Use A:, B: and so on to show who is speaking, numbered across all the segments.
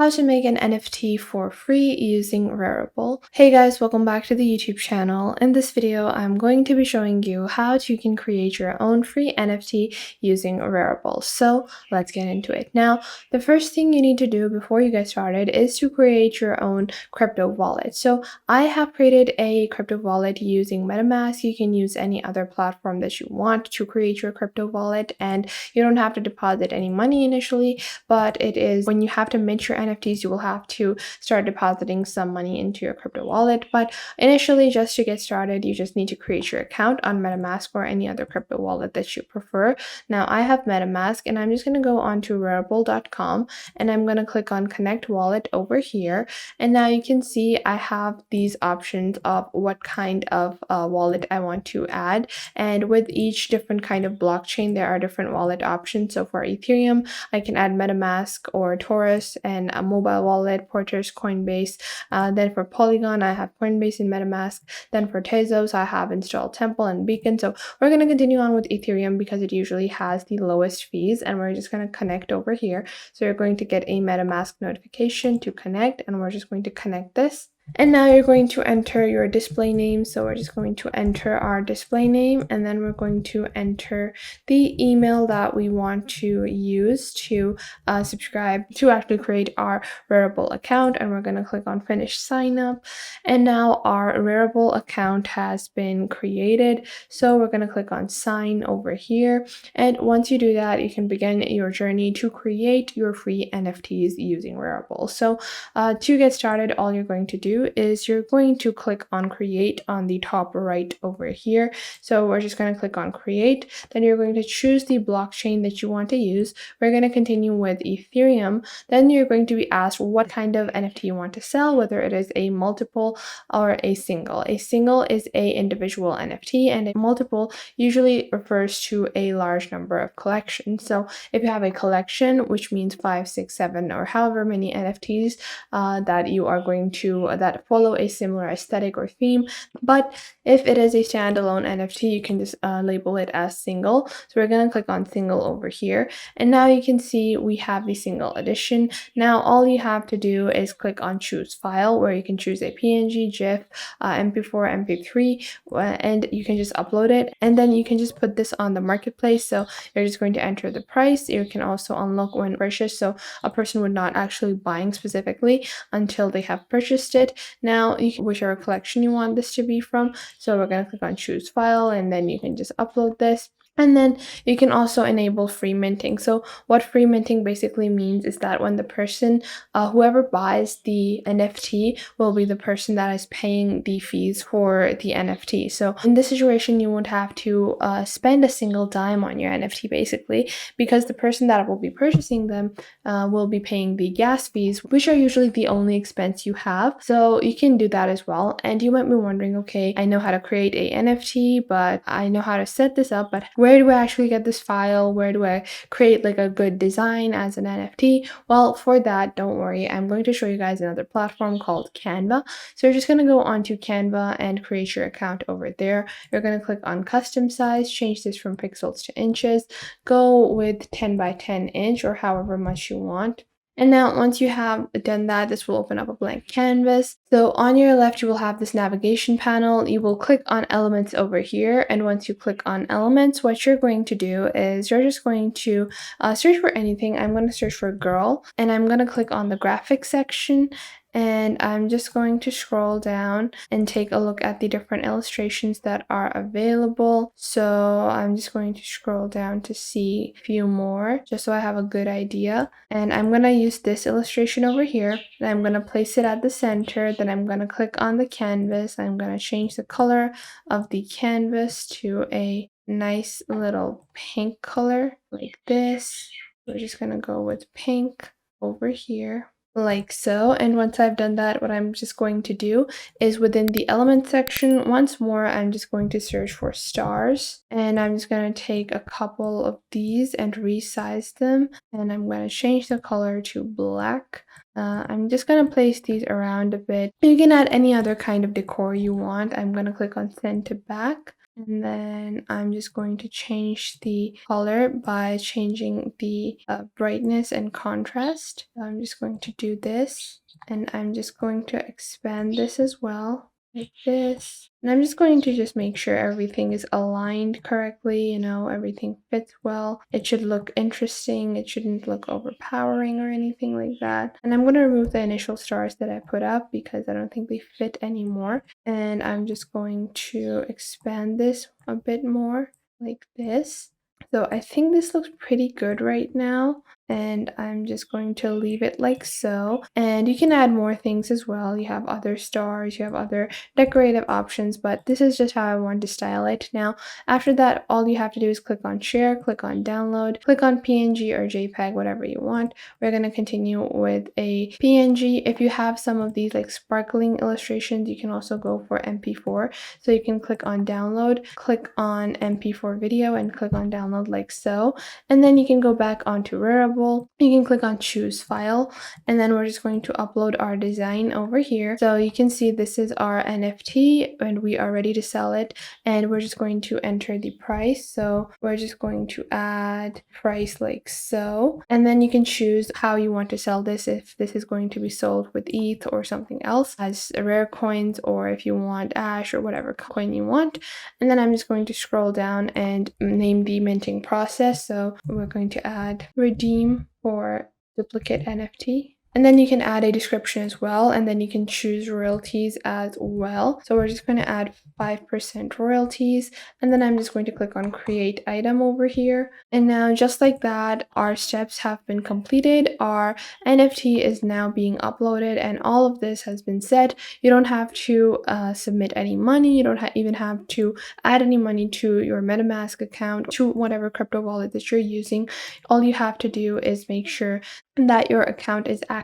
A: How to make an NFT for free using Rarible. Hey guys, welcome back to the YouTube channel. In this video, I'm going to be showing you how you can create your own free NFT using Rarible. So let's get into it. Now, the first thing you need to do before you get started is to create your own crypto wallet. So I have created a crypto wallet using MetaMask. You can use any other platform that you want to create your crypto wallet, and you don't have to deposit any money initially, but it is when you have to mint your NFTs, you will have to start depositing some money into your crypto wallet. But initially, just to get started, you just need to create your account on MetaMask or any other crypto wallet that you prefer. Now, I have MetaMask, and I'm just going to go on to rarible.com, and I'm going to click on Connect Wallet over here. And now you can see I have these options of what kind of wallet I want to add. And with each different kind of blockchain, there are different wallet options. So for Ethereum, I can add MetaMask or Taurus, and a mobile wallet, Porter's, Coinbase. Then for Polygon, I have Coinbase and MetaMask. Then for Tezos, I have installed Temple and Beacon. So we're going to continue on with Ethereum because it usually has the lowest fees, and we're just going to connect over here. So you're going to get a MetaMask notification to connect, and we're just going to connect this. And now you're going to enter your display name. So we're just going to enter our display name, and then we're going to enter the email that we want to use to subscribe to actually create our Rarible account. And we're going to click on finish sign up. And now our Rarible account has been created. So we're going to click on sign over here. And once you do that, you can begin your journey to create your free NFTs using Rarible. So to get started, all you're going to do is you're going to click on create on the top right over here. So we're just going to click on create. Then you're going to choose the blockchain that you want to use. We're going to continue with Ethereum. Then you're going to be asked what kind of NFT you want to sell, whether it is a multiple or a single. A single is a individual NFT, and a multiple usually refers to a large number of collections. So if you have a collection, which means 5, 6, 7, or however many NFTs that you are going to that follow a similar aesthetic or theme. But if it is a standalone NFT, you can just label it as single. So we're going to click on single over here, and now you can see we have the single edition. Now all you have to do is click on choose file, where you can choose a PNG, GIF, MP4, MP3, and you can just upload it, and then you can just put this on the marketplace. So you're just going to enter the price. You can also unlock when purchased, so a person would not actually buying specifically until they have purchased it. Now you can whichever collection you want this to be from. So we're going to click on choose file, and then you can just upload this. And then you can also enable free minting. So what free minting basically means is that when the person, whoever buys the NFT will be the person that is paying the fees for the NFT. So in this situation, you won't have to spend a single dime on your NFT basically, because the person that will be purchasing them will be paying the gas fees, which are usually the only expense you have. So you can do that as well. And you might be wondering, okay, I know how to create a NFT, but I know how to set this up, but where do I actually get this file? Where do I create like a good design as an NFT? Well, for that, don't worry. I'm going to show you guys another platform called Canva. So you're just going to go onto Canva and create your account over there. You're going to click on custom size, change this from pixels to inches, go with 10 by 10 inch or however much you want. And now once you have done that, this will open up a blank canvas. So on your left, you will have this navigation panel. You will click on elements over here. And once you click on elements, what you're going to do is you're just going to search for anything. I'm going to search for girl, and I'm going to click on the graphics section. And I'm just going to scroll down and take a look at the different illustrations that are available. So I'm just going to scroll down to see a few more, just so I have a good idea. And I'm going to use this illustration over here. And I'm going to place it at the center. Then I'm going to click on the canvas. I'm going to change the color of the canvas to a nice little pink color like this. We're just going to go with pink over here, like so. And once I've done that, what I'm just going to do is within the element section, once more, I'm just going to search for stars, and I'm just going to take a couple of these and resize them, and I'm going to change the color to black. I'm just going to place these around a bit. You can add any other kind of decor you want. I'm going to click on send to back. And then I'm just going to change the color by changing the brightness and contrast. I'm just going to do this, and I'm just going to expand this as well, like this. And I'm just going to just make sure everything is aligned correctly, everything fits well. It should look interesting. It shouldn't look overpowering or anything like that. And I'm going to remove the initial stars that I put up because I don't think they fit anymore. And I'm just going to expand this a bit more like this. So I think this looks pretty good right now, and I'm just going to leave it like so. And you can add more things as well. You have other stars, you have other decorative options, but this is just how I want to style it. Now, after that, all you have to do is click on share, click on download, click on PNG or JPEG, whatever you want. We're going to continue with a PNG. If you have some of these like sparkling illustrations, you can also go for MP4. So you can click on download, click on MP4 video, and click on download like so. And then you can go back onto Rarible. You can click on choose file, and then we're just going to upload our design over here. So you can see this is our NFT and we are ready to sell it, and we're just going to enter the price. So we're just going to add price like so, and then you can choose how you want to sell this, if this is going to be sold with ETH or something else as rare coins, or if you want Ash or whatever coin you want. And then I'm just going to scroll down and name the minting process. So we're going to add redeem for duplicate NFT. And then you can add a description as well, and then you can choose royalties as well. So we're just going to add 5% royalties, and then I'm just going to click on create item over here. And now just like that, our steps have been completed. Our NFT is now being uploaded, and all of this has been set. You don't have to submit any money. You don't even have to add any money to your MetaMask account, to whatever crypto wallet that you're using. All you have to do is make sure that your account is active,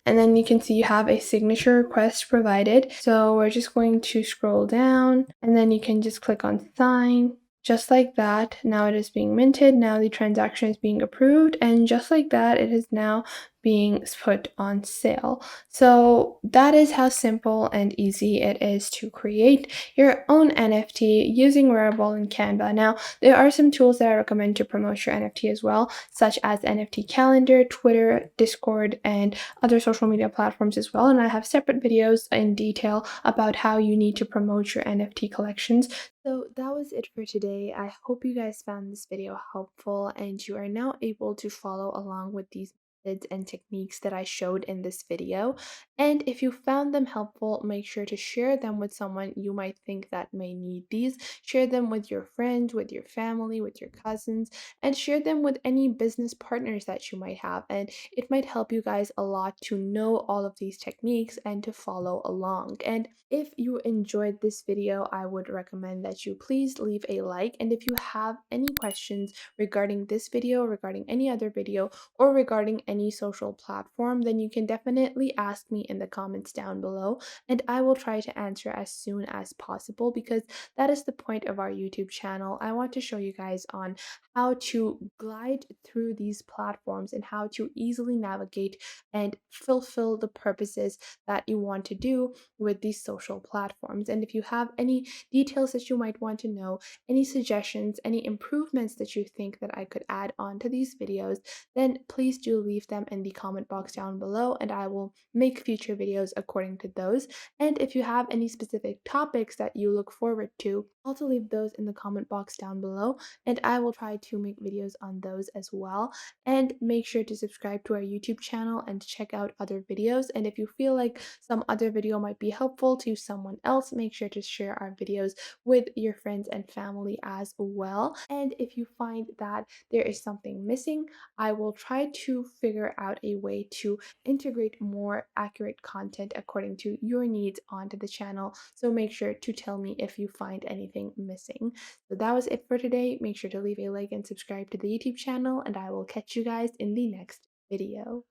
A: and then you can see you have a signature request provided. So we're just going to scroll down, and then you can just click on sign. Just like that, now it is being minted. Now the transaction is being approved, and just like that, it is now being put on sale. So that is how simple and easy it is to create your own NFT using Rarible and Canva. Now, there are some tools that I recommend to promote your NFT as well, such as NFT Calendar, Twitter, Discord, and other social media platforms as well. And I have separate videos in detail about how you need to promote your NFT collections. So that was it for today. I hope you guys found this video helpful and you are now able to follow along with these methods and techniques that I showed in this video. And if you found them helpful, make sure to share them with someone you might think that may need these. Share them with your friends, with your family, with your cousins, and share them with any business partners that you might have. And it might help you guys a lot to know all of these techniques and to follow along. And if you enjoyed this video, I would recommend that you please leave a like. And if you have any questions regarding this video, regarding any other video, or regarding any social platform, then you can definitely ask me in the comments down below, and I will try to answer as soon as possible, because that is the point of our YouTube channel. I want to show you guys on how to glide through these platforms and how to easily navigate and fulfill the purposes that you want to do with these social platforms. And if you have any details that you might want to know, any suggestions, any improvements that you think that I could add on to these videos, then please do leave them in the comment box down below, and I will make future videos according to those. And if you have any specific topics that you look forward to, also leave those in the comment box down below, and I will try to make videos on those as well. And make sure to subscribe to our YouTube channel and check out other videos. And if you feel like some other video might be helpful to someone else, make sure to share our videos with your friends and family as well. And if you find that there is something missing, I will try to figure out a way to integrate more accurate content according to your needs onto the channel. So make sure to tell me if you find anything missing. So that was it for today. Make sure to leave a like and subscribe to the YouTube channel, and I will catch you guys in the next video.